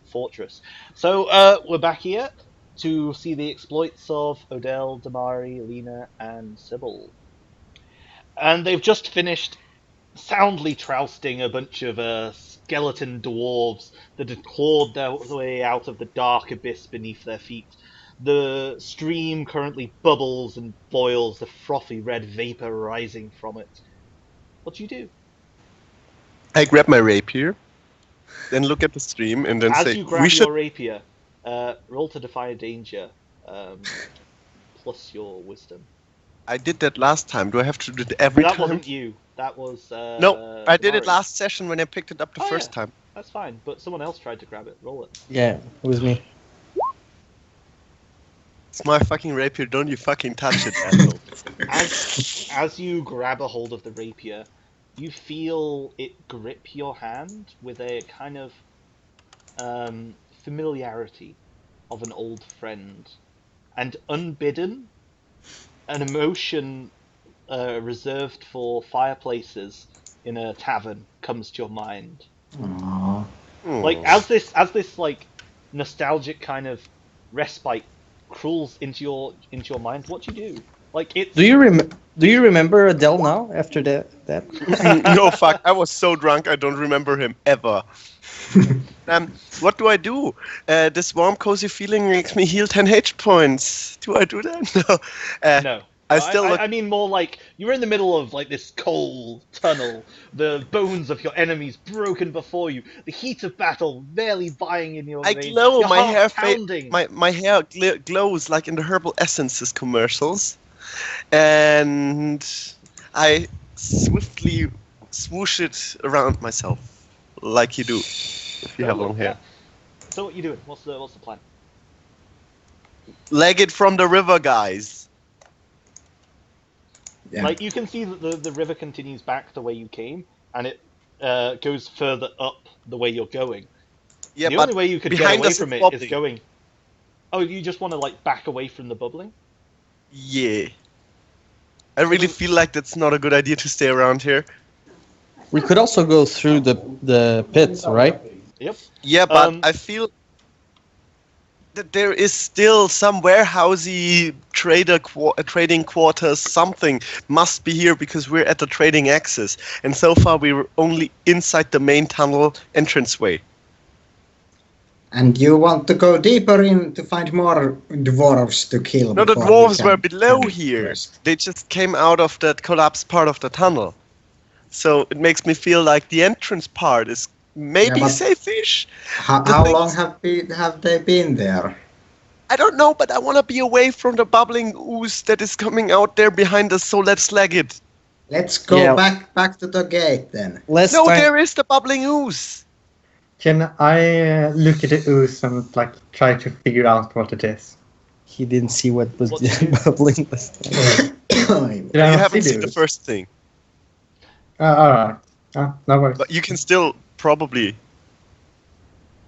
fortress. So we're back here to see the exploits of Odell, Damari, Lena, and Sybil. And they've just finished soundly trousting a bunch of skeleton dwarves that had clawed their way out of the dark abyss beneath their feet. The stream currently bubbles and boils, the frothy red vapor rising from it. What do you do? I grab my rapier, then look at the stream, and then As say, you grab "We your should." rapier, roll to defy danger, plus your wisdom. I did that last time. Do I have to do it every That time? wasn't you. That was No, I did it Damari. last session when I picked it up the Oh, first yeah. time. That's fine, but someone else tried to grab it. Roll it. Yeah, it was me. It's my fucking rapier. Don't you fucking touch it, asshole. As you grab a hold of the rapier, you feel it grip your hand with a kind of familiarity of an old friend, and unbidden, an emotion reserved for fireplaces in a tavern comes to your mind. Aww. Like as this like nostalgic kind of respite crawls into your mind, what do you do? Like it's Do you remember Adele now after that? No, fuck. I was so drunk, I don't remember him ever. What do I do? This warm, cozy feeling makes me heal 10 H points. Do I do that? No. no. I mean more like you're in the middle of like this cold tunnel, the bones of your enemies broken before you, the heat of battle barely dying in your I veins, glow. your My heart hair pounding. my hair glows like in the Herbal Essences commercials, and I swiftly swoosh it around myself, like you do if you have long hair. Yeah. So what you doing? What's the plan? Leg it from the river, guys. Yeah. Like you can see that the river continues back the way you came, and it goes further up the way you're going. Yeah, The but only way you could get behind away us from it's it is bubbling. going. Oh, you just want to like back away from the bubbling? Yeah. I really feel like that's not a good idea to stay around here. We could also go through the pits, right? Yep. Yeah, but Um, I feel that there is still some warehousey trading quarters. Something must be here because we're at the trading axis, and so far we were only inside the main tunnel entranceway. And you want to go deeper in to find more dwarves to kill? No, the before we dwarves can were below do it here. first. They just came out of that collapsed part of the tunnel. So it makes me feel like the entrance part is maybe Yeah, but- safe-ish. How The thing long is- have they been there? I don't know, but I want to be away from the bubbling ooze that is coming out there behind us, so let's slag it. Let's go Yeah. back to the gate then. Last No, time, there is the bubbling ooze. Can I look at the ooze and like try to figure out what it is? he didn't see what was What did you- bubbling last time. Did I You not haven't see seen the ooze? first thing, Alright. No worries. but you can still probably.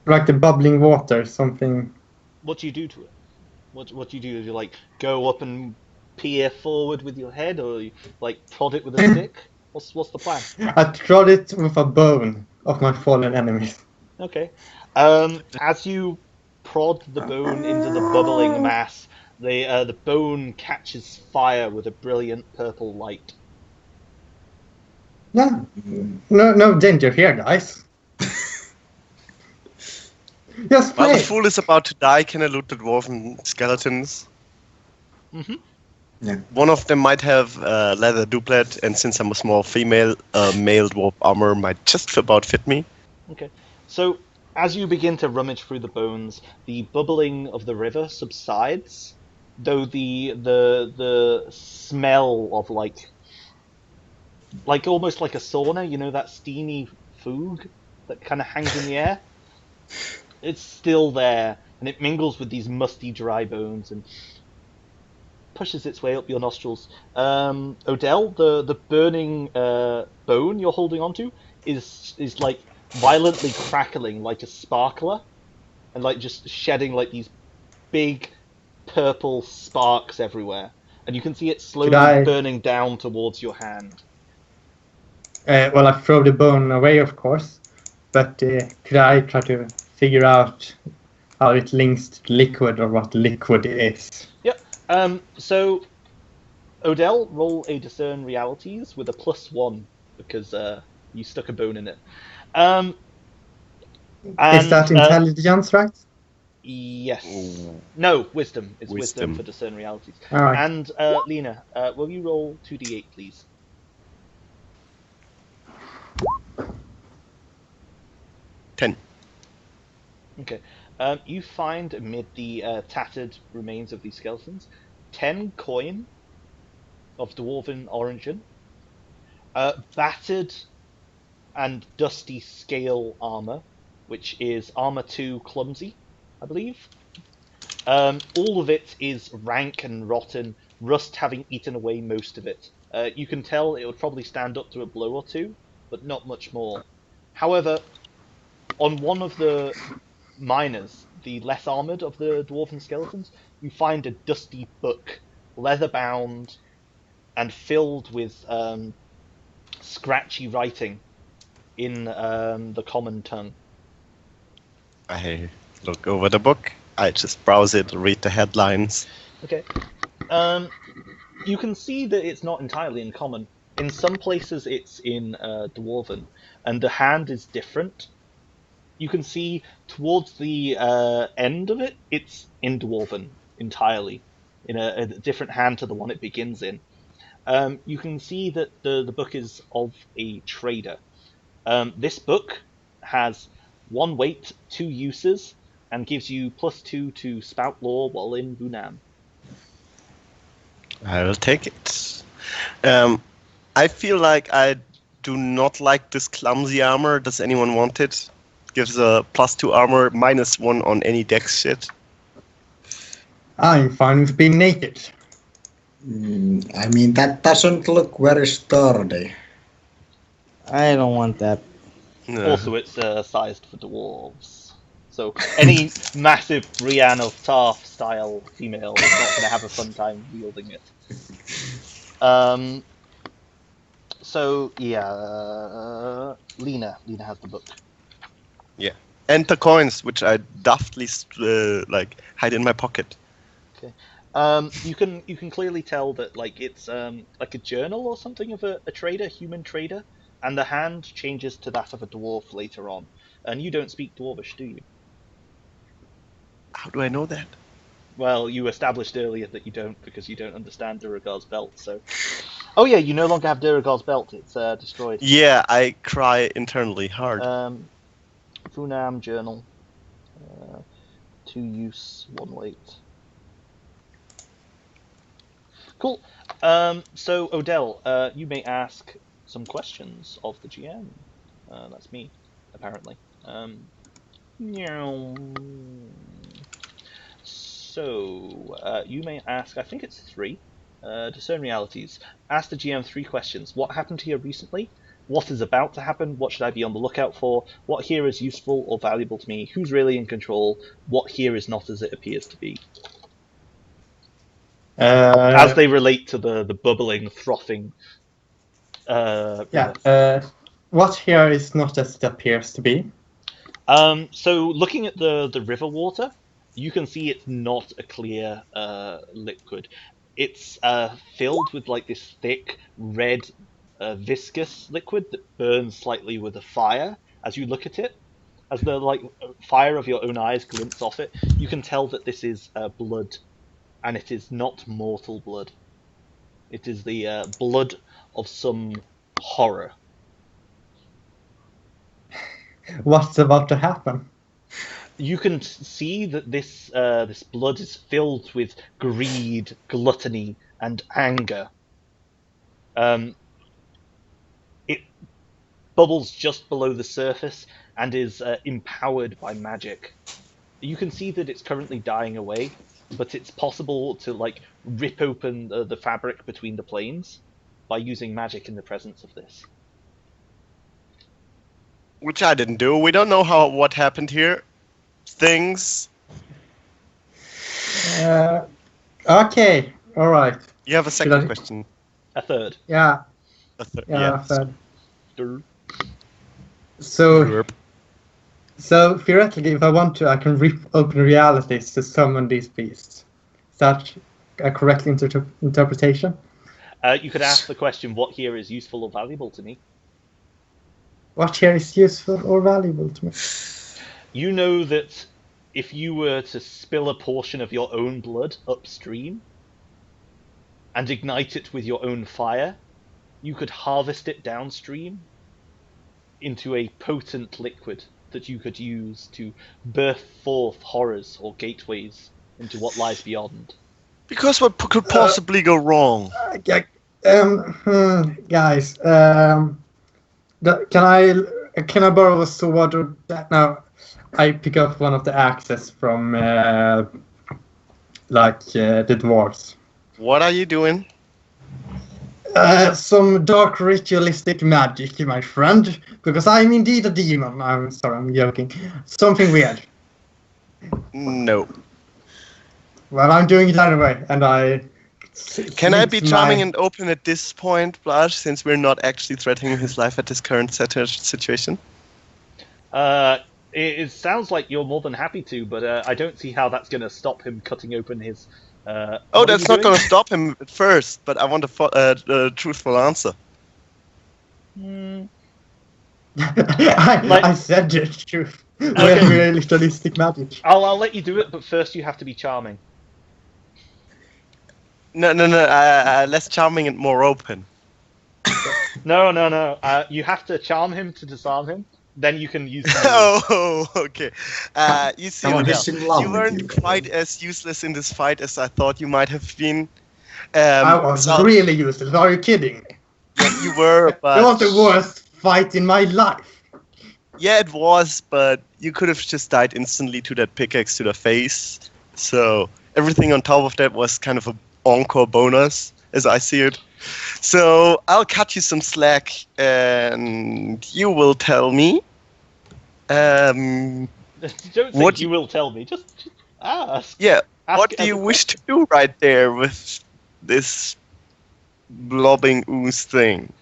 Like the bubbling water, something. What do you do to it? What do you do? Do you like go up and peer forward with your head, or you, like prod it with a stick? What's the plan? I trod it with a bone of my fallen enemies. Okay. As you prod the bone into the bubbling mass, the bone catches fire with a brilliant purple light. Yeah. No danger here, guys. Just While the play. fool is about to die, can I loot the dwarven skeletons? Mm-hmm. Yeah. One of them might have leather doublet, and since I'm a small female, male dwarf armor might just about fit me. Okay. So as you begin to rummage through the bones, the bubbling of the river subsides, though the smell of like almost like a sauna, you know, that steamy foog that kind of hangs in the air. It's still there, and it mingles with these musty, dry bones and pushes its way up your nostrils. Odell, the burning bone you're holding onto is like violently crackling like a sparkler, and like just shedding like these big purple sparks everywhere, and you can see it slowly I- burning down towards your hand. Well, I throw the bone away, of course. But could I try to figure out how it links to liquid or what liquid is. So, Odell, roll a discern realities with a +1 because you stuck a bone in it. Is that intelligence, right? Yes. Ooh. No, wisdom. It's Wisdom. wisdom for discern realities. All right. And Lena, will you roll 2d8, please? 10. Okay. You find amid the tattered remains of these skeletons 10 coin of dwarven origin, battered and dusty scale armor, which is armor 2 clumsy, I believe. All of it is rank and rotten, rust having eaten away most of it. You can tell it would probably stand up to a blow or two, but not much more. However, on one of the miners, the less armored of the dwarven skeletons, you find a dusty book, leather bound and filled with scratchy writing in the common tongue. I look over the book. I just browse it, read the headlines. Okay. You can see that it's not entirely in common. In some places it's in dwarven, and the hand is different. You can see towards the end of it, it's in dwarven entirely, in a different hand to the one it begins in. You can see that the book is of a trader. This book has 1 weight, 2 uses, and gives you +2 to spout lore while in Bunam. I will take it. I feel like I do not like this clumsy armor. Does anyone want it? Gives a +2 armor, -1 on any dex shit. I'm fine with being naked. I mean, that doesn't look very sturdy. I don't want that. No. Also, it's sized for dwarves. So any massive Brienne of Tarth style female is not going to have a fun time wielding it. So yeah, Lena has the book. Yeah, and the coins, which I deftly hide in my pocket. You can clearly tell that it's like a journal or something of a trader, human trader, and the hand changes to that of a dwarf later on. And you don't speak Dwarvish, do you? How do I know that? Well, you established earlier that you don't because you don't understand Duragar's belt. So, oh yeah, you no longer have Duragar's belt. It's destroyed. Yeah, I cry internally hard. Funam journal, 2 use, 1 weight. Cool. So Odell, you may ask some questions of the GM. That's me, apparently. So you may ask. I think it's 3. Discern realities. Ask the GM 3 questions. What happened here recently? What is about to happen? What should I be on the lookout for? What here is useful or valuable to me? Who's really in control? What here is not as it appears to be? As they relate to the bubbling, frothing. What here is not as it appears to be. So looking at the river water, you can see it's not a clear liquid. It's filled with this thick red viscous liquid that burns slightly with a fire as you look at it. As the fire of your own eyes glints off it, you can tell that this is blood, and it is not mortal blood. It is the blood of some horror. What's about to happen? You can see that this this blood is filled with greed, gluttony, and anger. It bubbles just below the surface and is empowered by magic. You can see that it's currently dying away, but it's possible to rip open the fabric between the planes by using magic in the presence of this. Which I didn't do. We don't know what happened here. Things. Okay, all right. You have a second question. A third. Yeah. A third. Yeah. Yeah. Third. So, So theoretically, if I want to, I can rip open realities to summon these beasts. Is that a correct interpretation? You could ask the question, what here is useful or valuable to me? What here is useful or valuable to me? You know that if you were to spill a portion of your own blood upstream and ignite it with your own fire, you could harvest it downstream into a potent liquid that you could use to birth forth horrors or gateways into what lies beyond. Because what could possibly go wrong? Guys, can I borrow a sword? Or no, I pick up one of the axes from the dwarves. What are you doing? Some dark ritualistic magic, my friend. Because I'm indeed a demon. I'm sorry, I'm joking. Something weird. No. Well, I'm doing it anyway, and I. Can I be charming and open at this point, Blanche, since we're not actually threatening his life at this current situation? It sounds like you're more than happy to, but I don't see how that's going to stop him cutting open his... That's not going to stop him at first, but I want a truthful answer. I said the truth. Okay. Ritualistic magic. I'll let you do it, but first you have to be charming. No. Less charming and more open. No. You have to charm him to disarm him. Then you can use. Oh, okay. You see, Someone is in love you with weren't you. quite as useless in this fight as I thought you might have been. I was really useless. Are you kidding me? Yeah, you were, but It was the worst fight in my life. yeah, it was. But you could have just died instantly to that pickaxe to the face. So everything on top of that was kind of a encore bonus, as I see it. So I'll cut you some slack, and you will tell me. Don't think What- you will tell me. Just ask. Yeah, Ask what it do as you a wish to do right there with this blobbing ooze thing?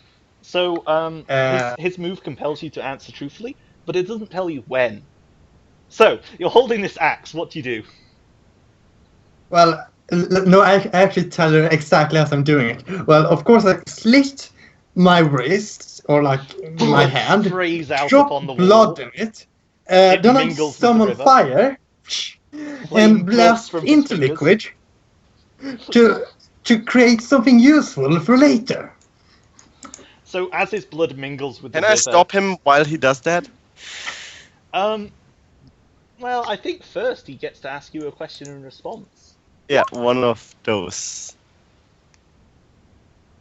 So, Uh, his move compels you to answer truthfully, but it doesn't tell you when. So, you're holding this axe. What do you do? Well, no, I actually tell her exactly as I'm doing it. Well, of course, I slit my wrist or my Blood hand, sprays out drop upon the blood wall. in it. It Then I mingles with the summon river. fire Flame and bursts blast from his into fingers. liquid to create something useful for later. So, as his blood mingles with the Can river... I stop him while he does that? Well, I think first he gets to ask you a question in response. Yeah, one of those.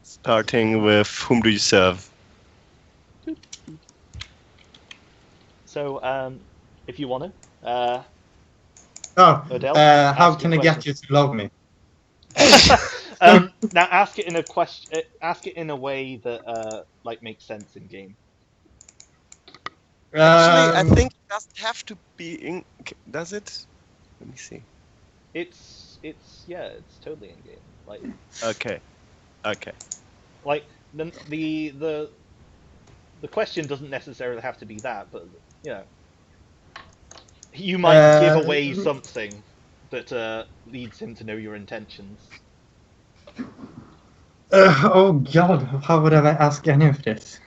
Starting with whom do you serve? So, if you want to, Odell, How ask can your I get question. you to love me? now ask it in a question. Ask it in a way that makes sense in game. Actually, I think it doesn't have to be in. Does it? Let me see. It's totally in game. Okay. The question doesn't necessarily have to be that, but you might give away something that leads him to know your intentions. Oh God, how would I ask any of this?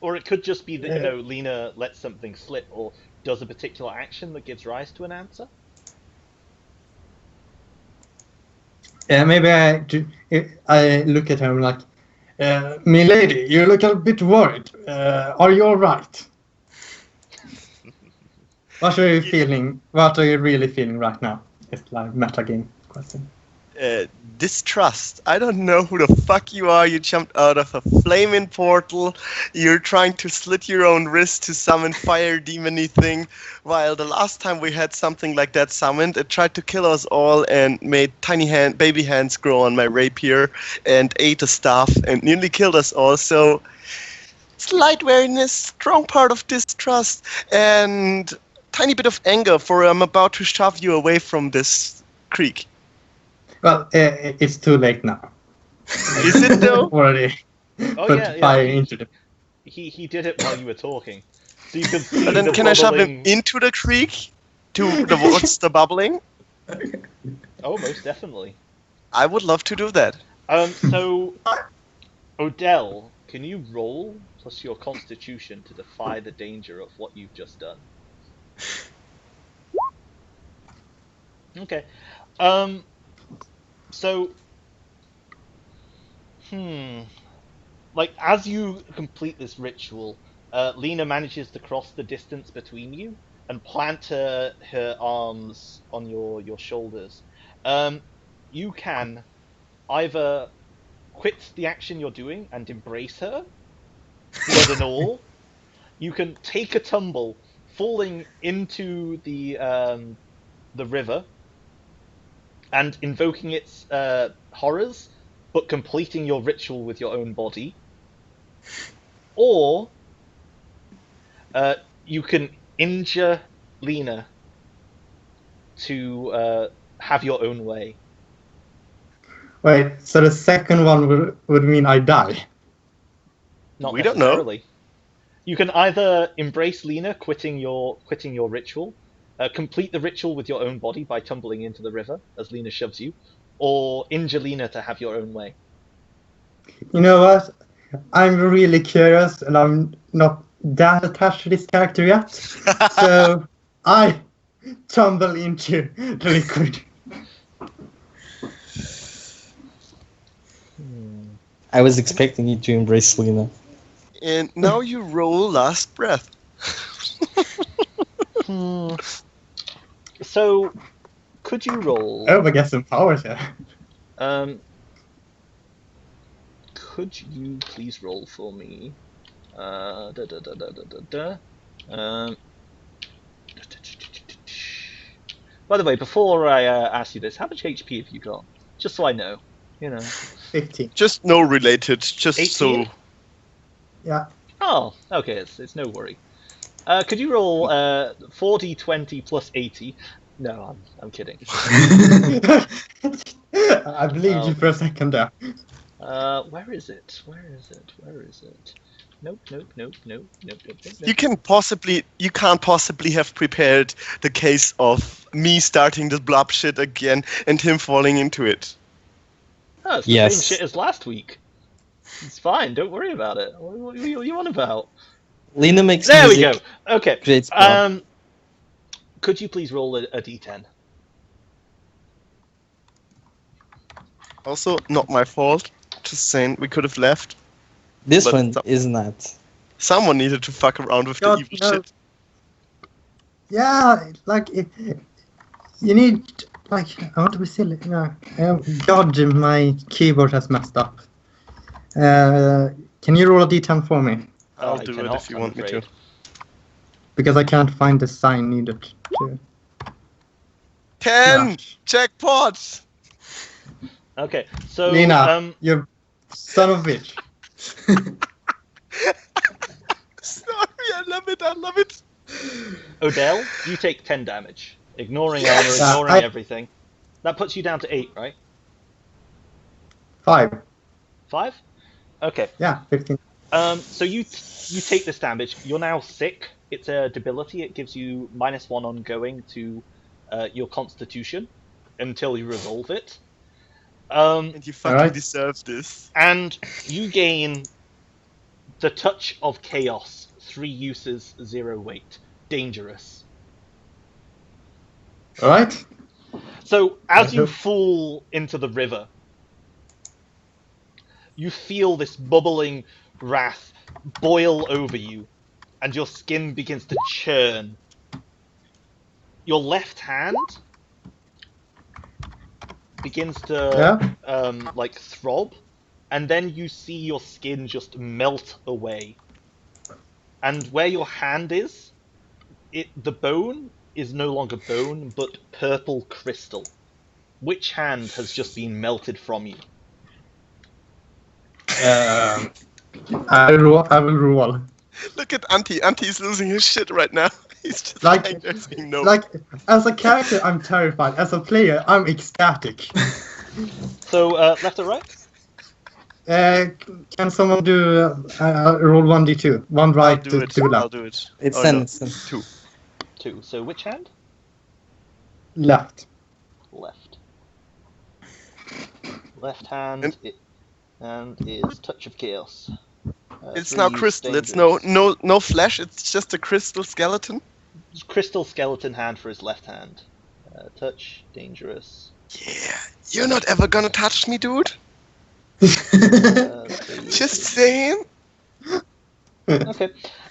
Or it could just be that Lena lets something slip or does a particular action that gives rise to an answer. Maybe I look at him like, "Milady, you look a bit worried. Are you all right? What are you feeling? What are you really feeling right now?" It's like meta game question. Distrust. I don't know who the fuck you are. You jumped out of a flaming portal. You're trying to slit your own wrist to summon fire demony thing. While the last time we had something like that summoned, it tried to kill us all and made baby hands grow on my rapier and ate the staff and nearly killed us all. So slight wariness, strong part of distrust, and tiny bit of anger for I'm about to shove you away from this creek. Well, it's too late now. Is it though? Already Oh put yeah, fire yeah. into the. he did it while you were talking. So you can see But then the can I shove him bubbling- into the creek towards the bubbling? Oh, most definitely. I would love to do that. So, Odell, can you roll plus your constitution to defy the danger of what you've just done? Okay. So, like as you complete this ritual, Lena manages to cross the distance between you and plant her arms on your shoulders. You can either quit the action you're doing and embrace her, blood and all. You can take a tumble, falling into the river and invoking its horrors, but completing your ritual with your own body. Or you can injure Lena to have your own way. Wait, so the second one would mean I die? Not We don't know. necessarily. You can either embrace Lena, quitting your ritual, complete the ritual with your own body by tumbling into the river as Lena shoves you, or injure Lena to have your own way. You know what? I'm really curious, and I'm not that attached to this character yet. So I tumble into the liquid. I was expecting you to embrace Lena. And now you roll last breath. So, could you roll? Oh, I get some powers here. Could you please roll for me? By the way, before I ask you this, how much HP have you got? Just so I know. You know. 15. Just no related, just 18? so. Yeah. Oh, okay, it's no worry. Could you roll 4d20 plus 80? No, I'm kidding. I believed you for a second there. Where is it? Where is it? Where is it? Nope. You can't possibly have prepared the case of me starting the blob shit again and him falling into it. Oh, it's the Yes. same shit as last week. It's fine. Don't worry about it. What are you on about? Lena makes There we music. go. Okay. Creates blob. Could you please roll a d10? Also, not my fault. Just saying, we could have left. This but one some- is not. Someone needed to fuck around with God, the evil no. shit. Yeah, like you need like I want to be silly. No, God, my keyboard has messed up. Can you roll a d10 for me? I'll I do it cannot, if you I'm want me to. afraid. Because I can't find the sign needed to. 10! Yeah. Jackpot! Okay. So Lena, you son of a bitch. Sorry, I love it. Odell, you take 10 damage, ignoring armor, Yes. ignoring I- everything. That puts you down to 8, right? 5. 5? Okay. Yeah, 15. So you take this damage. You're now sick. It's a debility. It gives you -1 ongoing to your constitution until you resolve it. And you fucking Alright. deserve this. And you gain the touch of chaos. 3 uses, 0 weight. Dangerous. All right. So as you Okay. fall into the river, you feel this bubbling wrath boil over you, and your skin begins to churn. Your left hand begins to like throb, and then you see your skin just melt away. And where your hand is, the bone is no longer bone, but purple crystal. Which hand has just been melted from you? I will roll. Look at Antti. Antti's losing his shit right now. He's just Like- lying there saying no. Like, as a character, I'm terrified. As a player, I'm ecstatic. So, left or right? Can someone do roll 1d2? One I'll right, do it. two I'll left. do it. It's Oh, then. no. It's then. 2. 2. So which hand? Left. Left. Left hand and is Touch of Chaos. It's 3 now crystal. It's dangerous. no flesh. It's just a crystal skeleton. It's crystal skeleton hand for his left hand. Touch, dangerous. Yeah, you're not ever gonna touch me, dude. So Just saying. okay.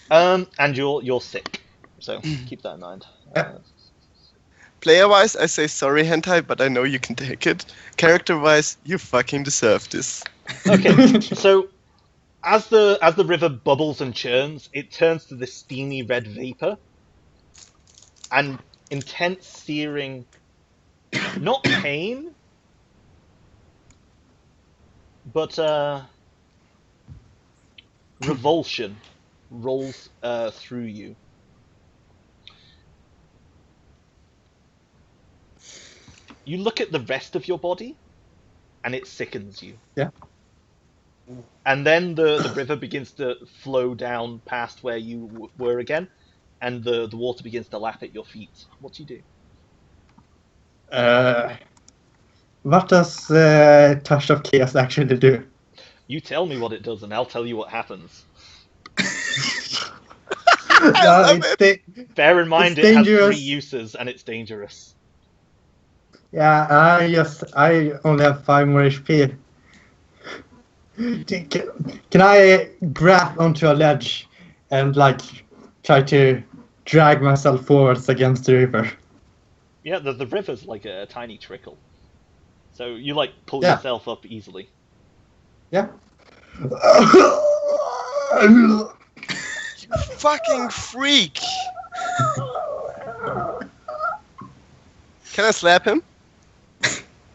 And you're sick, so keep that in mind. Player-wise, I say sorry, hentai, but I know you can take it. Character-wise, you fucking deserve this. Okay. So as the river bubbles and churns, it turns to this steamy red vapor, and intense searing, not pain, but revulsion rolls through you. You look at the rest of your body, and it sickens you. Yeah. And then the river begins to flow down past where you were again, and the water begins to lap at your feet. What do you do? What does Touch of Chaos actually do? You tell me what it does, and I'll tell you what happens. Bear in mind It's it has dangerous. 3 uses, and it's dangerous. Yeah, I only have 5 more HP. Can I grab onto a ledge and like try to drag myself forwards against the river? Yeah, the river's like a tiny trickle. So you like pull Yeah. yourself up easily. Yeah. Fucking freak! Can I slap him?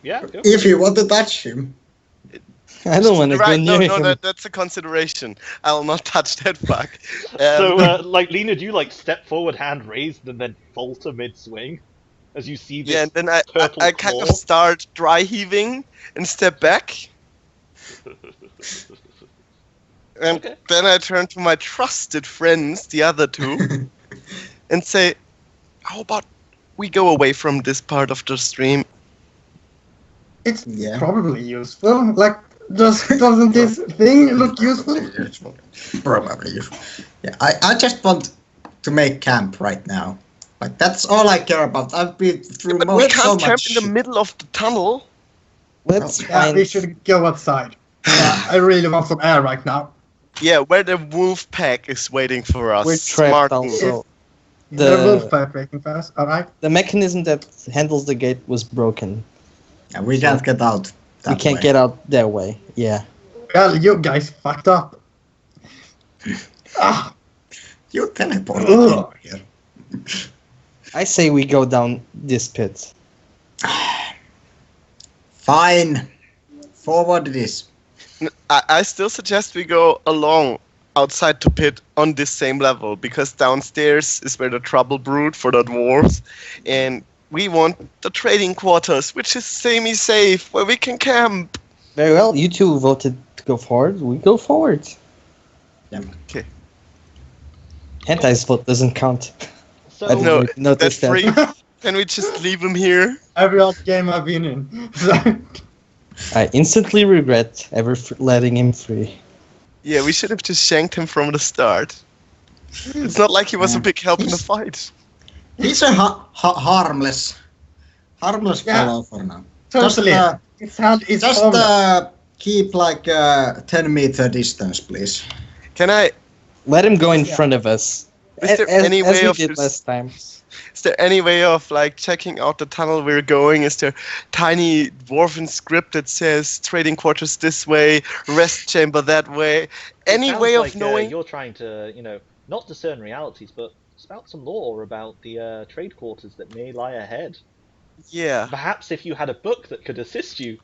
Yeah, go. If you want to touch him. I don't want to go Right, near no, him. that's a consideration. I'll not touch that fuck. So, like, Lena, do you like step forward, hand raised, and then falter mid-swing as you see this yeah, and then I purple kind of claw? start dry heaving and step back. And Okay. then I turn to my trusted friends, the other two, and say, how about we go away from this part of the stream? It's Yeah. probably useful. Like, doesn't this thing look useful? Probably. Yeah, I just want to make camp right now. Like that's all I care about. I've been through But we so can't camp much. in the middle of the tunnel. Let's Yeah, find. we should go outside. Yeah, I really want some air right now. Yeah, where the wolf pack is waiting for us. We're trapped Smart also. move. The wolf The pack waiting for us. All right. the mechanism that handles the gate was broken. Yeah, we can't get out. We that can't way. get out that way. Yeah. Well, you guys fucked up. Ah, You teleport Ugh. over here. I say we go down this pit. Fine. Forward it is. I still suggest we go along outside the pit on this same level, because downstairs is where the trouble brewed for the dwarves, and we want the trading quarters, which is semi-safe, where we can camp. Very well. You two voted to go forward. We go forward. Yeah. Okay. Hentai vote doesn't count. So, I didn't No, even notice that's that. free. Can we just leave him here? every other game I've been in. I instantly regret ever letting him free. Yeah, we should have just shanked him from the start. It's not like he was a big help in the fight. He's a harmless Yeah. fellow for now. Totally. Just, It's just harmless. keep like 10-meter distance, please. Can I? Let him go in front of us. Is there any as way we of did this- last time. Is there any way of like checking out the tunnel we're going? Is there tiny dwarven script that says trading quarters this way, rest chamber that way? Any sounds way of like, knowing? you're trying to, not discern realities, but spout some lore about the trade quarters that may lie ahead. Yeah, Perhaps if you had a book that could assist you.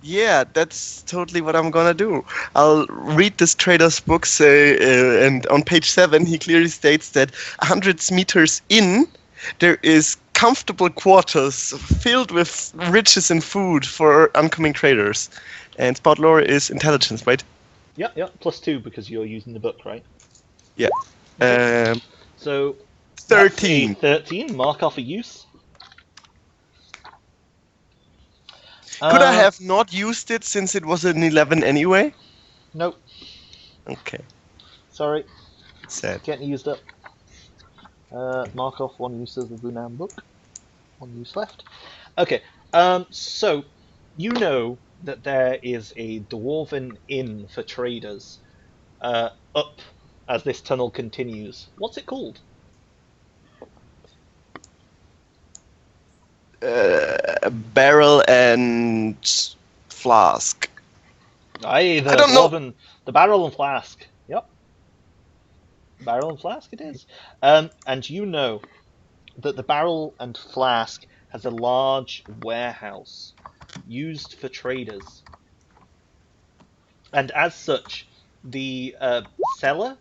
yeah, that's totally what I'm gonna do. I'll read this trader's book, and on page 7 he clearly states that 100 meters in, there is comfortable quarters filled with riches and food for oncoming traders. And spot lore is intelligence, right? Yep, yep. +2 because you're using the book, right? Yeah. So that's a 13. 13. Mark off a use. Could I have not used it since it was an 11 anyway? Nope. Okay. Sorry. Sad. Getting used up. Mark off 1 use of the Vunan book. 1 use left. Okay. So you know that there is a dwarven inn for traders up as this tunnel continues. What's it called? Barrel and flask. Aye, the I don't know. dwarven, the barrel and flask. Yep. Barrel and flask it is. And you know that the barrel and flask has a large warehouse used for traders. And as such, the cellar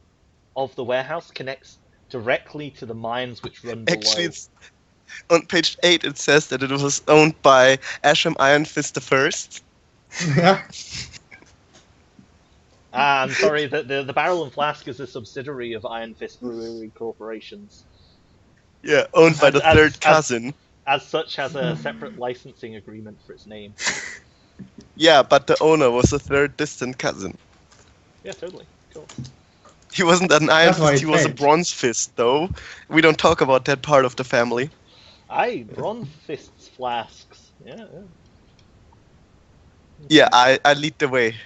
of the warehouse connects directly to the mines which run below. Actually, it's on page 8 it says that it was owned by Ashram Iron Fist the First. Yeah. I'm sorry, the Barrel and Flask is a subsidiary of Iron Fist Brewery Corporations. Yeah, owned by the third cousin. As such, has a separate licensing agreement for its name. Yeah, but the owner was a third distant cousin. Yeah, totally. Cool. He wasn't an Iron That's why Fist, he was a changed. Bronze Fist, though. We don't talk about that part of the family. Aye, Bronze Fist's flasks. Yeah. Yeah, I lead the way.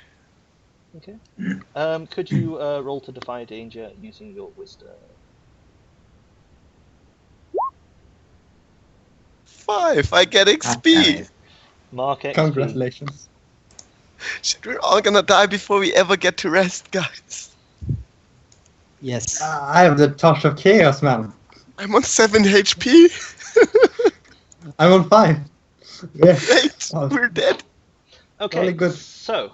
Okay. Could you roll to defy danger using your wisdom? 5, I get XP! Mark XP. Congratulations. Shit, we're all gonna die before we ever get to rest, guys. Yes. I have the touch of chaos, man. I'm on 7 HP. I'm on 5. Yeah. Wait, Oh. we're dead. Okay. Really good. So,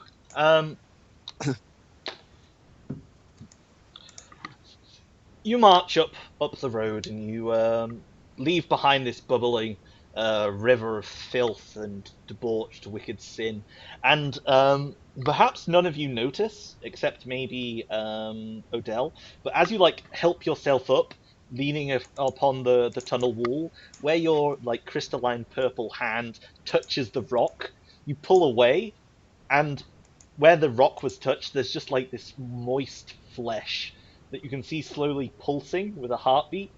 you march up the road and you leave behind this bubbling river of filth and debauched wicked sin, and perhaps none of you notice, except maybe Odell. But as you help yourself up, leaning upon the tunnel wall, where your crystalline purple hand touches the rock, you pull away, and where the rock was touched, there's just this moist flesh that you can see slowly pulsing with a heartbeat.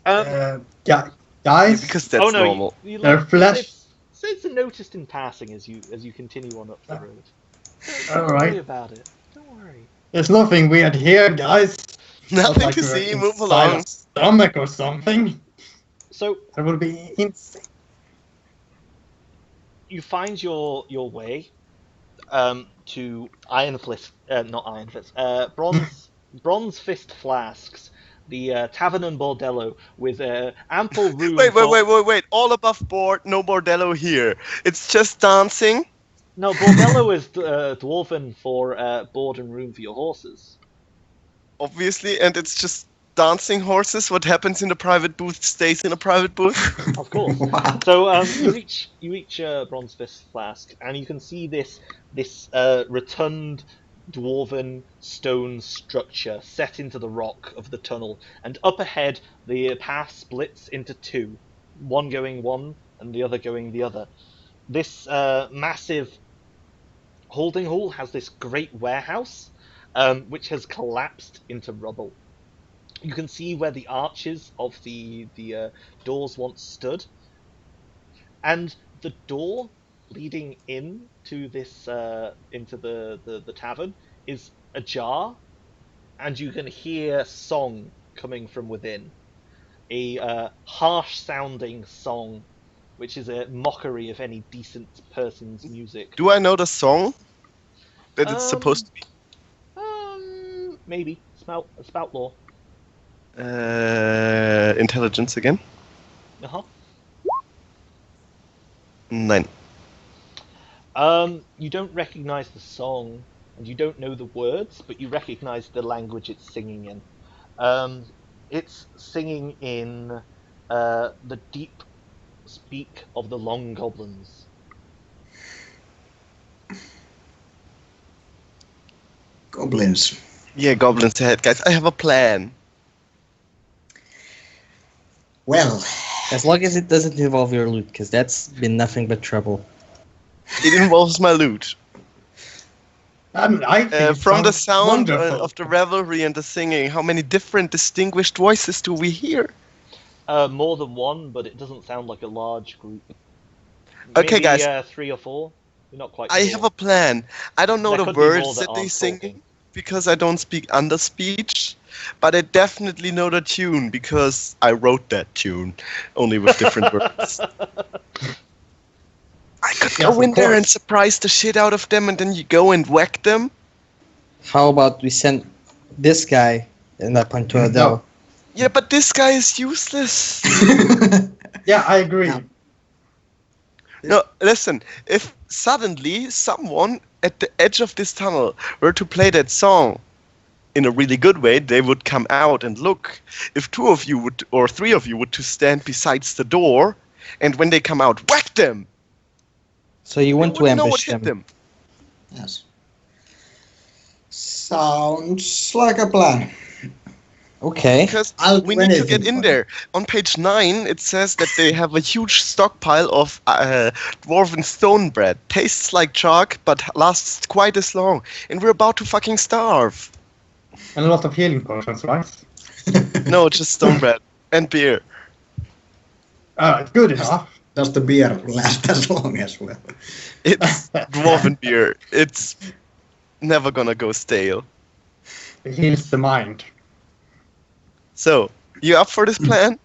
Yeah, Yeah, guys, because that's normal. You Their flesh. It's noticed in passing as you continue on up the road. Don't Alright. worry about it. Don't worry. there's nothing weird here, guys. Nothing Not to like we're see, move inside along. a stomach or something. So That would be insane. you find your way to Iron Fist, not Iron Fist, Bronze Fist Flasks, the Tavern and Bordello with ample room. Wait. All above board, no bordello here. It's just dancing. No, Bordello is dwarven for board and room for your horses. Obviously, and it's just dancing horses. What happens in a private booth stays in a private booth. Of course. Wow. So you reach Bronze Fist Flask, and you can see this rotund dwarven stone structure set into the rock of the tunnel, and up ahead the path splits into two, one going one and the other going the other. This massive holding hall has this great warehouse, which has collapsed into rubble. You can see where the arches of the doors once stood, and the door leading in to this into the tavern is ajar, and you can hear song coming from within, a harsh-sounding song, which is a mockery of any decent person's music. Do I know the song that it's supposed to be? Maybe spout law. Intelligence again. Uh-huh. 9. You don't recognize the song, and you don't know the words, but you recognize the language it's singing in. It's singing in the deep speak of the Long Goblins. Goblins. Yeah, goblins ahead, guys. I have a plan. Well, As long as it doesn't involve your loot, because that's been nothing but trouble. It involves my loot. I think it From the sounds sound wonderful. of the revelry and the singing, how many different distinguished voices do we hear? More than one, but it doesn't sound like a large group. Okay, Maybe, guys. 3 or 4. You're not quite I sure. have a plan. I don't know There the could be more words that that they aren't sing talking. because I don't speak underspeech, but I definitely know the tune because I wrote that tune, only with different words. I could Yes, go in of there course. and surprise the shit out of them, and then you go and whack them. How about we send this guy and I point to Adele? Yeah, but this guy is useless. Yeah, I agree. Yeah. No, listen. If suddenly someone at the edge of this tunnel were to play that song in a really good way, they would come out and look. If 2 of you would, or 3 of you would to stand besides the door, and when they come out, whack them. So you You want to wouldn't know what ambush hit them. them. Yes. Sounds like a plan. Okay. Because I'll we do need to anything get in for there. On page 9, it says that they have a huge stockpile of dwarven stone bread. Tastes like chalk, but lasts quite as long. And we're about to fucking starve. And a lot of healing potions, right? No, just stone bread and beer. Good enough. Does the beer last as long as well? It's dwarven beer. It's never gonna go stale. It heals the mind. So, you up for this plan?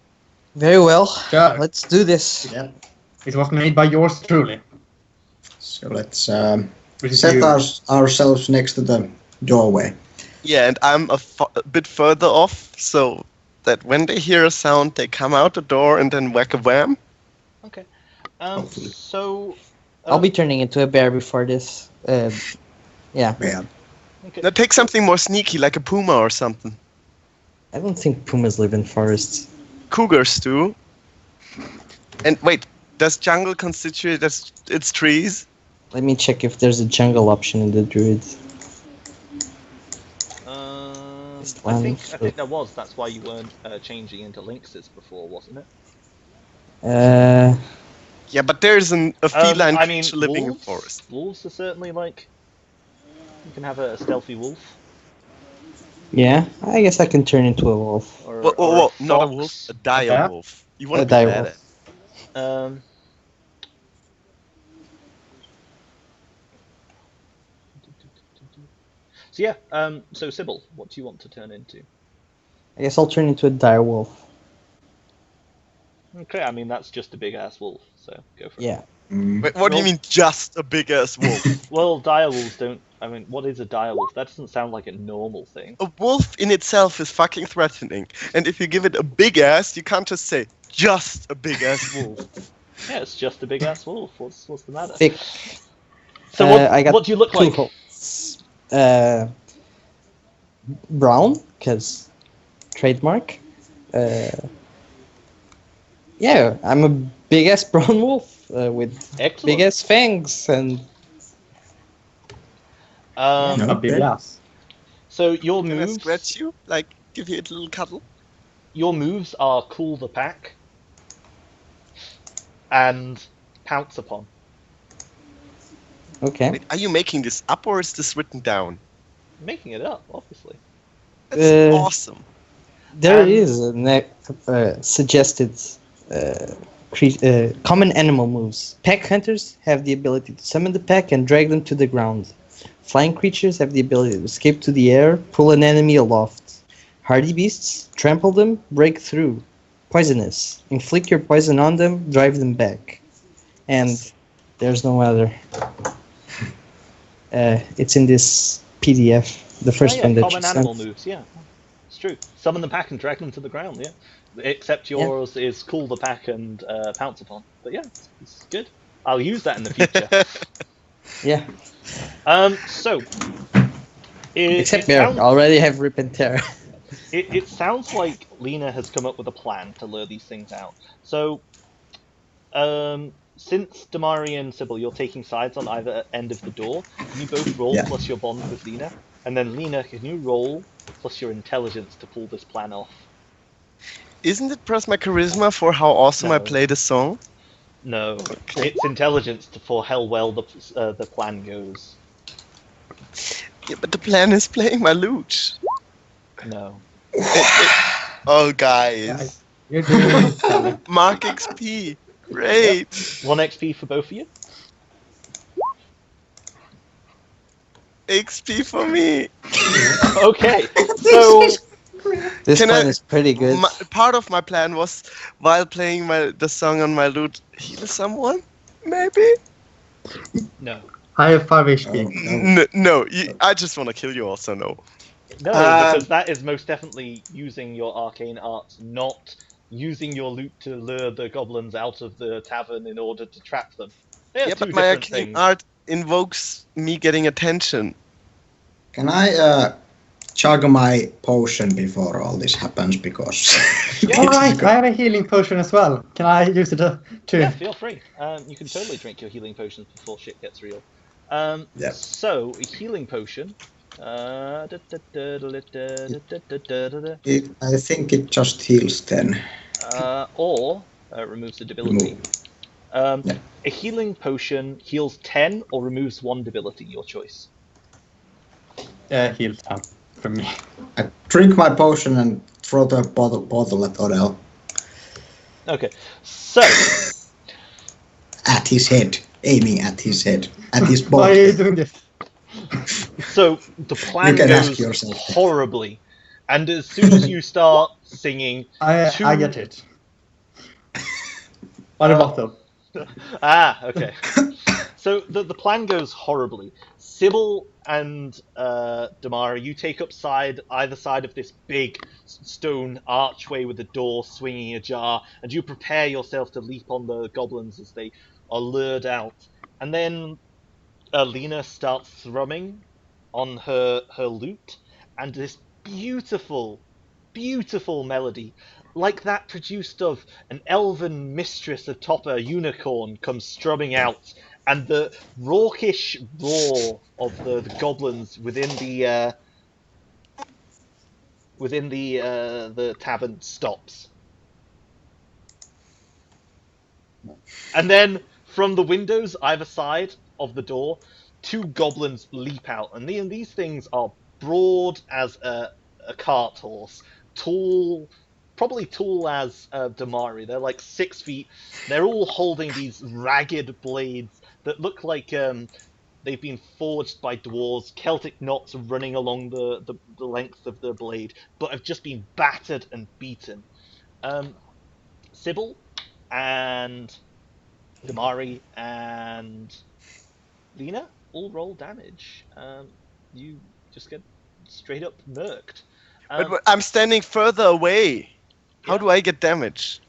Very well. Yeah. Let's do this. Yeah. It was made by yours truly. So let's Which is set you. ourselves next to the doorway. Yeah, and I'm a bit further off, so that when they hear a sound, they come out the door and then whack a wham. Okay. Hopefully. So. I'll be turning into a bear before this. Yeah. Yeah. Okay. Now take something more sneaky, like a puma or something. I don't think pumas live in forests. Cougars do. And wait, does jungle constitute its trees? Let me check if there's a jungle option in the druid. I think there was. That's why you weren't changing into lynxes before, wasn't it? Yeah, but there's a feline I mean, creature living in wolves? forest. Wolves are certainly like. You can have a stealthy wolf. Yeah, I guess I can turn into a wolf. Or, Whoa, or a not a fox. wolf, a dire Yeah. wolf. You want A to be dire badass. wolf. So yeah, so Sybil, what do you want to turn into? I guess I'll turn into a dire wolf. Okay, I mean that's just a big ass wolf, so go for it. Yeah. Wait, what do you Well- mean, just a big ass wolf? Well, dire wolves don't. I mean, what is a dire wolf? That doesn't sound like a normal thing. A wolf in itself is fucking threatening, and if you give it a big ass, you can't just say just a big ass wolf. Yeah, it's just a big ass wolf. What's the matter? Thick. So I got what do you look two like? holes. Brown, because trademark. Yeah, I'm a big ass brown wolf with Excellent. big ass fangs and Um, No. A big ass. So your Can I moves, scratch you? Like, give you a little cuddle? your moves are cool the pack and pounce upon. okay. Wait, are you making this up or is this written down? Making it up, obviously. That's Uh, awesome. There And- is a suggested common animal moves. Pack hunters have the ability to summon the pack and drag them to the ground. Flying creatures have the ability to escape to the air, pull an enemy aloft. Hardy beasts, trample them, break through. Poisonous, inflict your poison on them, drive them back. And there's no other. It's in this PDF, the first Oh, yeah, one that you common animal sent. moves, yeah. It's true. Summon the pack and drag them to the ground, yeah. Except yours is cool the pack and pounce upon. But yeah, it's good. I'll use that in the future. Yeah, So except Bear, I already have Rip and Tear. It sounds like Lena has come up with a plan to lure these things out. So, since Damari and Sybil, you're taking sides on either end of the door, can you both roll Yeah. plus your bond with Lena? And then Lena, can you roll plus your intelligence to pull this plan off? Isn't it plus my charisma for how awesome I No. play the song? No, Okay. it's intelligence for how well the plan goes. Yeah, but the plan is playing my lute. No. Oh, guys. You're doing it, Sally. Mark XP. Great. 1 XP for both of you. XP for me. Okay, so This Can plan I- is pretty good. Part of my plan was, while playing the song on my lute, heal someone? Maybe? no, I have 5 Oh, HP. no. No, I just want to kill you also, no. because that is most definitely using your arcane arts, not using your loot to lure the goblins out of the tavern in order to trap them. They're Yeah, two but my different arcane things. art invokes me getting attention. Can I chug my potion before all this happens? Because Alright, I have a healing potion as well. Can I use it to... Yeah, feel free. You can totally drink your healing potions before shit gets real. Yeah. So, a healing potion. I think it just heals then. Or removes a debility. Yeah. A healing potion heals 10 or removes 1 debility, your choice. Heal 10 for me. I drink my potion and throw the bottle at Odell. Okay, so At his head. Aiming at his head. At his Why are you body. doing this? the plan You can ask goes yourself. horribly, and as soon as you start singing, I get it. On a bottle. okay. So the plan goes horribly. Sybil and Damara, you take up either side of this big stone archway with the door swinging ajar, and you prepare yourself to leap on the goblins as they are lured out. And then Lena starts thrumming on her lute, and this beautiful, beautiful melody, like that produced of an elven mistress atop a unicorn, comes strumming out, and the raucous roar of the goblins within the tavern stops. And then from the windows either side of the door, 2 goblins leap out, and these things are broad as a cart horse, tall, probably tall as Damari. They're like 6 feet. They're all holding these ragged blades that look like they've been forged by dwarves, Celtic knots running along the length of the blade, but have just been battered and beaten. Sybil and Damari and Lena all roll damage. You just get straight up murked. But I'm standing further away. How Yeah. do I get damage?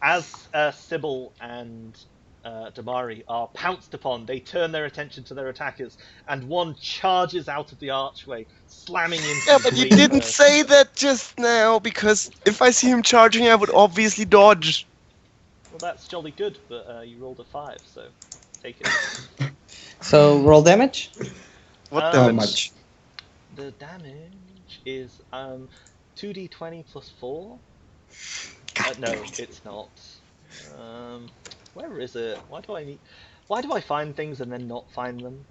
As Sybil and Damari are pounced upon, they turn their attention to their attackers, and one charges out of the archway, slamming into Yeah, but you great didn't earth. say that just now, because if I see him charging, I would obviously dodge. Well, that's jolly good, but you rolled a 5, so take it. So roll damage. What How damage? How much? The damage is 2d20 plus 4. No, it's not. Where is it? Why do I find things and then not find them?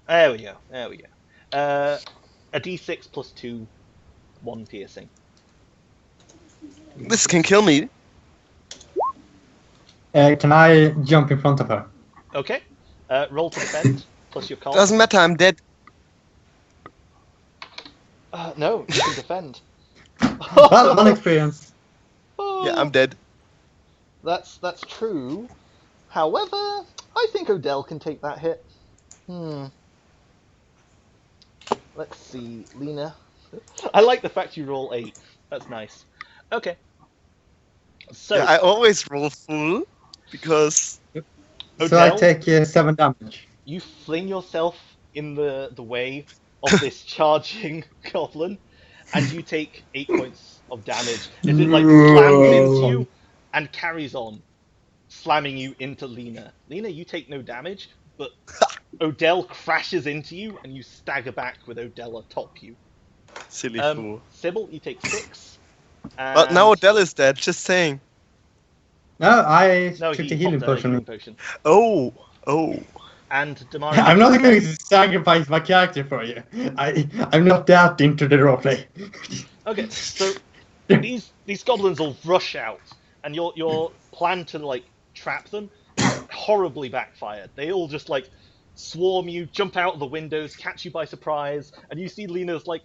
There we go. A d6 plus 2, 1 piercing. This can kill me. Can I jump in front of her? Okay. Roll to defend plus your con. Doesn't matter, I'm dead. No, you can defend. Well, one experience. Yeah, I'm dead. That's true. However, I think Odell can take that hit. Let's see, Lena. I like the fact you roll 8. That's nice. Okay. So, Yeah, I always roll full, because... So I Odell, take 7 damage. you fling yourself in the way of this charging goblin, and you take 8 points of damage as it like slams into you and carries on, slamming you into Lena. Lena, you take no damage, but Odell crashes into you, and you stagger back with Odell atop you. Silly fool. Sybil, you take 6. But now Odell is dead, just saying. No, I No, took he the healing popped a potion. healing potion. Oh. And Damari. I'm not going to sacrifice my character for you. I'm not that into the roleplay. Okay, so these goblins will rush out, and your plan to like trap them horribly backfired. They all just like swarm you, jump out of the windows, catch you by surprise, and you see Lena's like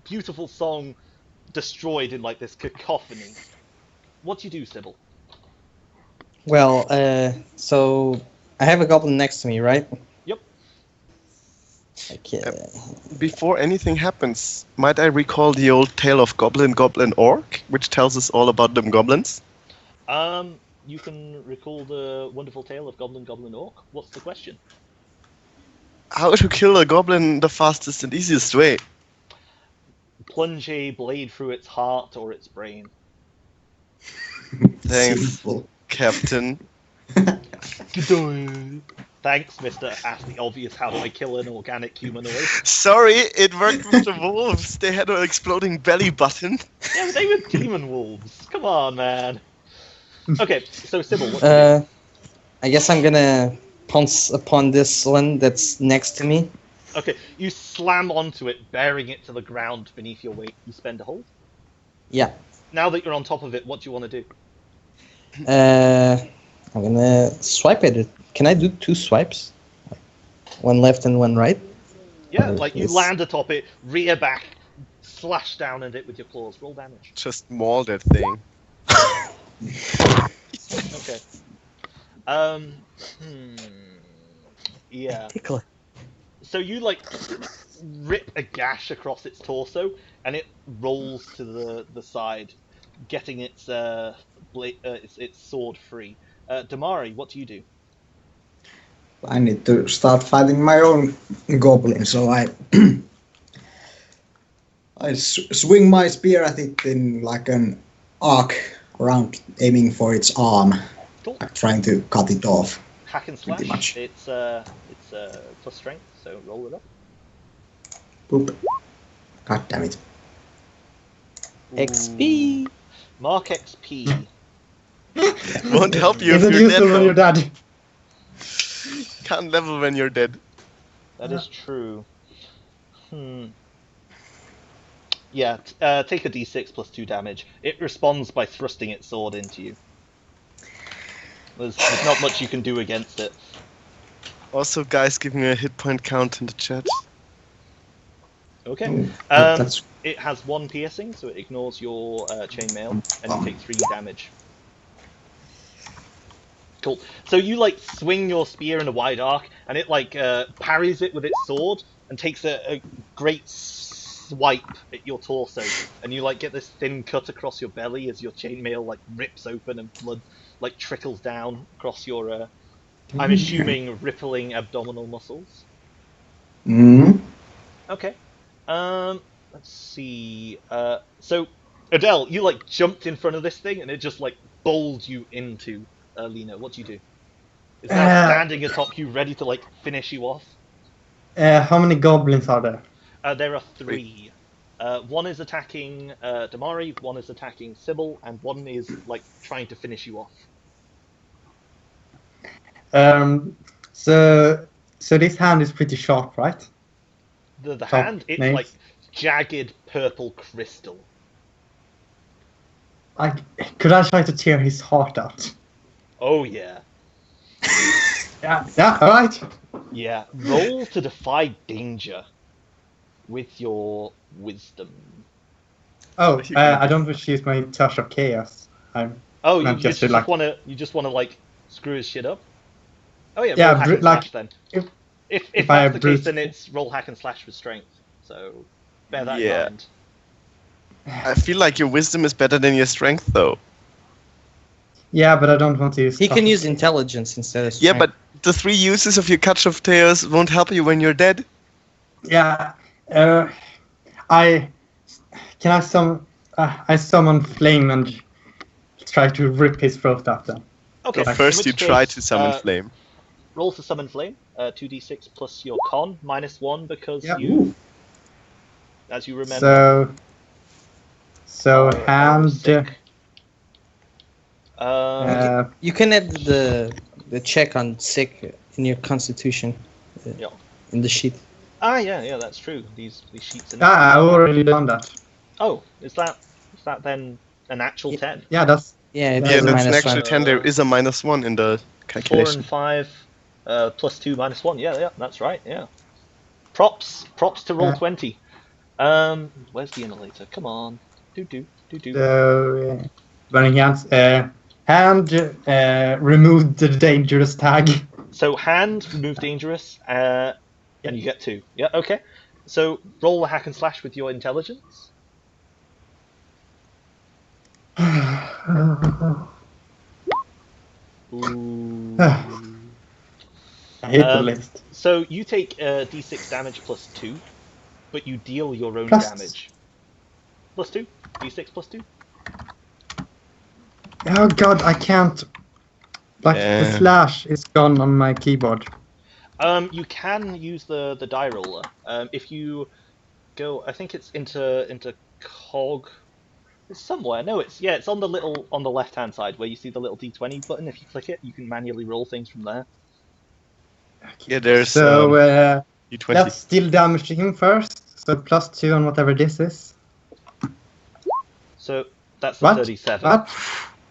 beautiful song destroyed in like this cacophony. What do you do, Sybil? Well, so I have a goblin next to me, right? Yep. Okay. Before anything happens, might I recall the old tale of Goblin, Goblin, Orc, which tells us all about them goblins? You can recall the wonderful tale of Goblin, Goblin, Orc. What's the question? How to kill a goblin the fastest and easiest way? Plunge a blade through its heart or its brain. Thanks, Simple. Captain. Thanks, Mr. Ask the Obvious, how do I kill an organic humanoid? Sorry, it worked with the wolves. They had an exploding belly button. Yeah, but they were demon wolves. Come on, man. Okay, so Sybil, what do you do? I guess I'm gonna pounce upon this one that's next to me. Okay, you slam onto it, bearing it to the ground beneath your weight. You spend a hold. Yeah. Now that you're on top of it, what do you want to do? I'm gonna swipe at it. Can I do 2 swipes? One left and one right? Yeah, Or like you is- land atop it, rear back, slash down at it with your claws. Roll damage. Just maul that thing. Okay. Yeah. Tickle. So you like rip a gash across its torso, and it rolls to the side, getting its its sword free. Damari, what do you do? I need to start fighting my own goblin, so I swing my spear at it in like an arc around, aiming for its arm, Cool. like trying to cut it off. Hack and Pretty slash. much. It's plus strength, so roll it up. Boop. God damn it. XP. Mark XP. Won't help you if Isn't you're useful when dead. you're dead. Can't level when you're dead. That is true. Yeah, take a d6 plus 2 damage. It responds by thrusting its sword into you. There's not much you can do against it. Also, guys, give me a hit point count in the chat. Okay. Oh, Um, that's It has 1 piercing, so it ignores your chainmail, and you take 3 damage. Cool. So you like swing your spear in a wide arc, and it like parries it with its sword, and takes a great swipe at your torso, and you like get this thin cut across your belly as your chainmail like rips open and blood like trickles down across your. I'm assuming rippling abdominal muscles. Mm. Okay. Let's see. So, Adele, you like jumped in front of this thing, and it just like bowled you into Lena. What do you do? It's now standing atop you, ready to like finish you off. How many goblins are there? There are 3. One is attacking Damari, one is attacking Sybil, and one is like trying to finish you off. So this hand is pretty sharp, right? The Sharp hand, it's knife. like jagged purple crystal. Could I try to tear his heart out? Oh yeah. Yeah, alright. Yeah, roll to defy danger with your wisdom. Oh, I don't wish to use my touch of chaos. Oh, Not you just just, to, like- wanna like screw his shit up. Oh yeah, Yeah, roll hack and like, slash then. if- If if I that's the brute- case, then it's roll hack and slash with strength. So bear that Yeah. in mind. I feel like your wisdom is better than your strength, though. Yeah, but I don't want to use. He touch can of- use intelligence instead of Yeah, strength. but the 3 uses of your Catch of Tails won't help you when you're dead. Yeah. I summon flame and try to rip his throat out. Then. Okay. So in first which you try case, to summon Flame. Roll to summon flame. 2d6 plus your con, -1 because Yep. you, as you remember. So are hand. sick. You can add the check on sick in your constitution Yeah. in the sheet. Yeah, that's true. These sheets are. I already done that. Oh, is that then an actual 10? Yeah, that's Yeah, it Yeah, has a that's an minus actual one. 10. There is a -1 in the 4 calculation. and 5, plus 2 minus 1. Yeah, that's right. Yeah. Props to roll 20. Where's the inhalator? Come on. Do. so burning hands. Hand removed the dangerous tag. So hand, remove dangerous, and you get 2. Yeah, okay. So roll a hack and slash with your intelligence. Ooh. I hate the list. So you take d6 damage plus 2, but you deal your own Plus- damage. Plus 2? D6 plus 2? Oh god, I can't. Like the Yeah. slash is gone on my keyboard. You can use the die roller. If you go, I think it's into cog. It's somewhere. No, it's on the left hand side where you see the little d20 button. If you click it, you can manually roll things from there. Yeah, there's So D20. let's deal damage to him first. So +2 on whatever this is. So that's the What? 37. What?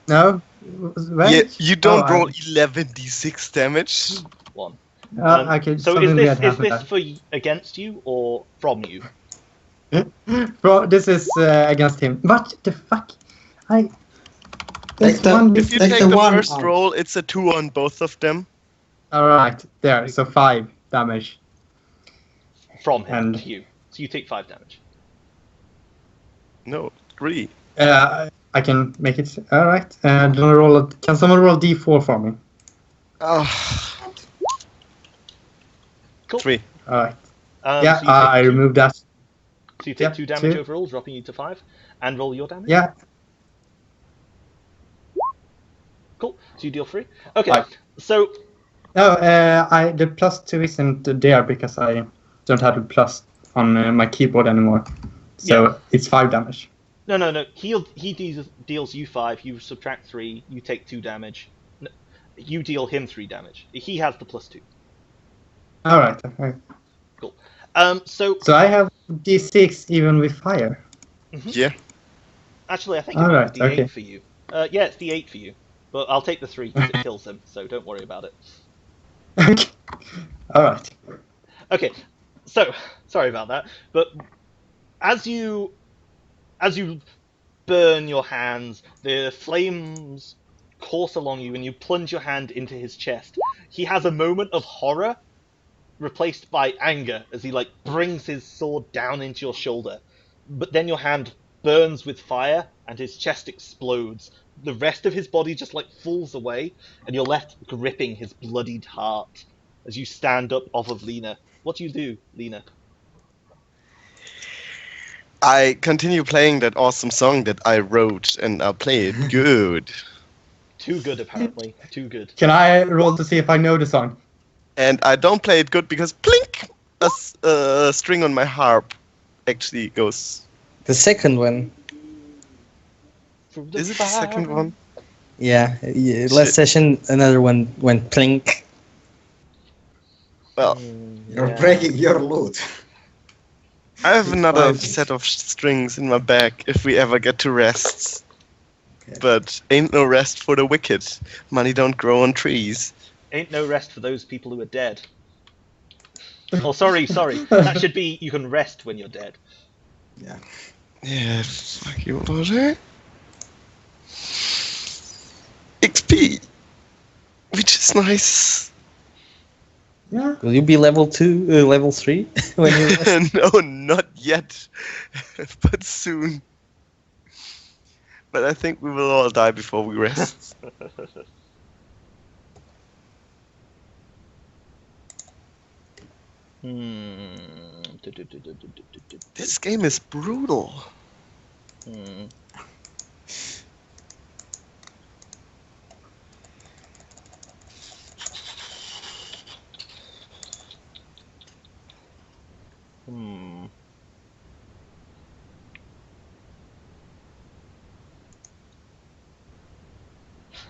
No. Wait. Yeah, you don't Oh, roll 11d6 damage. 1. Okay, So something is weird this happened for against you or from you? there. Bro, this is against him. What the fuck? There's the- one. If you Take take the the one first out. roll, it's a 2 on both of them. Alright, there. So 5 damage. From him And- to you. So you take 5 damage. No, 3. I can make it. Alright. Can someone roll D4 for me? Ah, Cool. 3. Alright. So Yeah, you take I two- removed that. So you take yeah, 2 damage 2. overall, dropping you to 5, and roll your damage. Yeah. Cool. So you deal 3. Okay. Right. So No, the +2 isn't there because I don't have the plus on my keyboard anymore. So Yeah. it's 5 damage. no. He deals you 5. You subtract 3. You take 2 damage. You deal him 3 damage. He has the +2. Alright. So So I have D6 even with fire. Yeah. actually, I think it might Alright, be D8 okay. for you. Yeah, it's D8 for you. But I'll take the 3 because it kills him. So don't worry about it. Okay. Alright. Okay, so sorry about that, but as you burn your hands, the flames course along you, and you plunge your hand into his chest. He has a moment of horror, replaced by anger, as he brings his sword down into your shoulder. But then your hand burns with fire, and his chest explodes. The rest of his body just falls away, and you're left gripping his bloodied heart as you stand up off of Lena. What do you do, Lena? I continue playing that awesome song that I wrote, and I'll play it good. Too good, apparently. Too good. Can I roll to see if I know the song? And I don't play it good because plink! A string on my harp actually goes. The second one. Is it the second one? Yeah, last Shit. session another one went plink. Well, You're breaking your loot. I have another Five. set of strings in my bag if we ever get to rests. Okay. But ain't no rest for the wicked. Money don't grow on trees. Ain't no rest for those people who are dead. Oh, sorry. That should be you can rest when you're dead. Yeah. Yeah, fuck you, order. XP! Which is nice. Yeah. Will you be level 2, level 3 when you No, not yet. But soon. But I think we will all die before we rest. This game is brutal.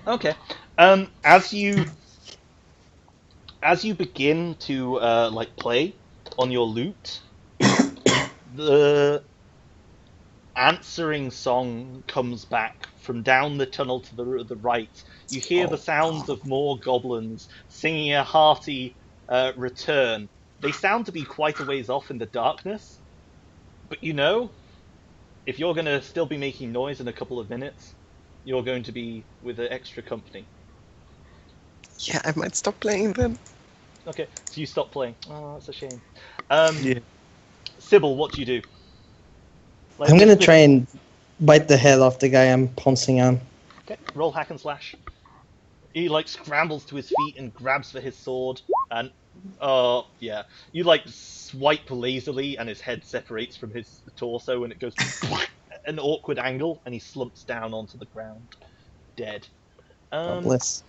Okay. As you begin to like play on your lute, the answering song comes back from down the tunnel to the right. You hear the sounds of more goblins singing a hearty return. They sound to be quite a ways off in the darkness, but you know, if you're going to still be making noise in a couple of minutes, you're going to be with an extra company. Yeah, I might stop playing then. Okay, so you stop playing. Oh, that's a shame. Yeah. Sybil, what do you do? Like, I'm gonna this- try and bite the head off the guy I'm pouncing on. Okay, roll hack and slash. He like scrambles to his feet and grabs for his sword, and yeah, you like swipe lazily, and his head separates from his torso, and it goes an awkward angle, and he slumps down onto the ground, dead. God bless.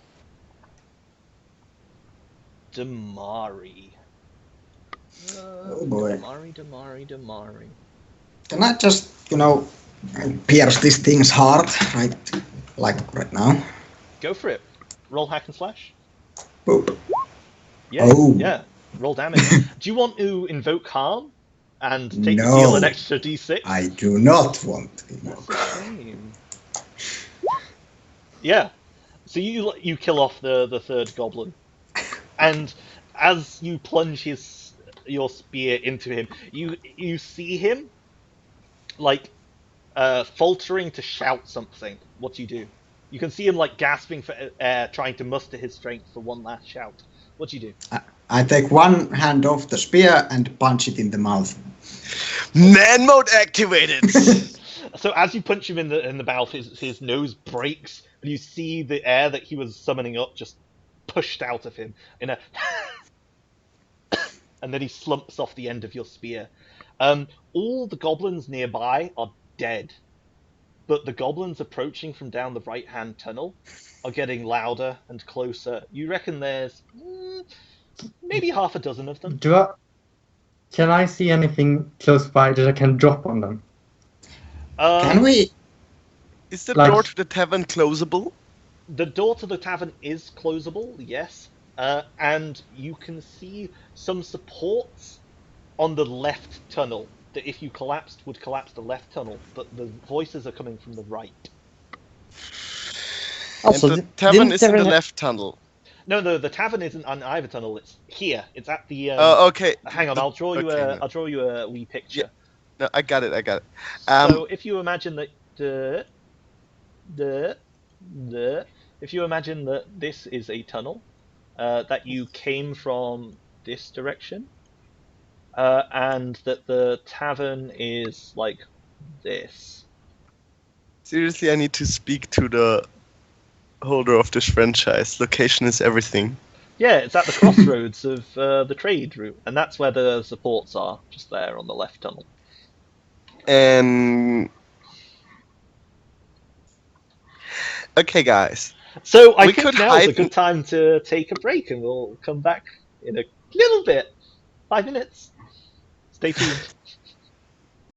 Damari. Oh boy. Damari. Can I just, pierce this thing's heart right now? Go for it. Roll hack and slash. Boop. Yeah, Oh. yeah. Roll damage. Do you want to invoke harm and deal No. an extra d6? I do not want to. That's a shame. Yeah. So you kill off the third goblin, and as you plunge your spear into him, you see him like faltering to shout something. What do you do? You can see him like gasping for air, trying to muster his strength for one last shout. What do you do? I take one hand off the spear and punch it in the mouth. Man mode activated! So as you punch him in the mouth, his nose breaks, and you see the air that he was summoning up just pushed out of him in a, and then he slumps off the end of your spear. All the goblins nearby are dead, but the goblins approaching from down the right-hand tunnel are getting louder and closer. You reckon there's maybe half a dozen of them. Can I see anything close by that I can drop on them? Can we? Is the Like- door to the tavern closable? The door to the tavern is closable, yes, and you can see some supports on the left tunnel that if you collapsed would collapse the left tunnel, but the voices are coming from the right. Also, and the didn't tavern is in tavern the ha- left tunnel. No, the tavern isn't on either tunnel. It's here. It's at the. Okay. Hang on, I'll draw you okay, no. I'll draw you a wee picture. No, I got it. So if you imagine that if you imagine that this is a tunnel that you came from this direction, and that the tavern is like this. Seriously, I need to speak to the holder of this franchise. Location is everything. Yeah, it's at the crossroads of the trade route, and that's where the supports are, just there on the left tunnel. And okay, guys. So I We think could now is a hide- good time to take a break, and we'll come back in a little bit. 5 minutes. Stay tuned.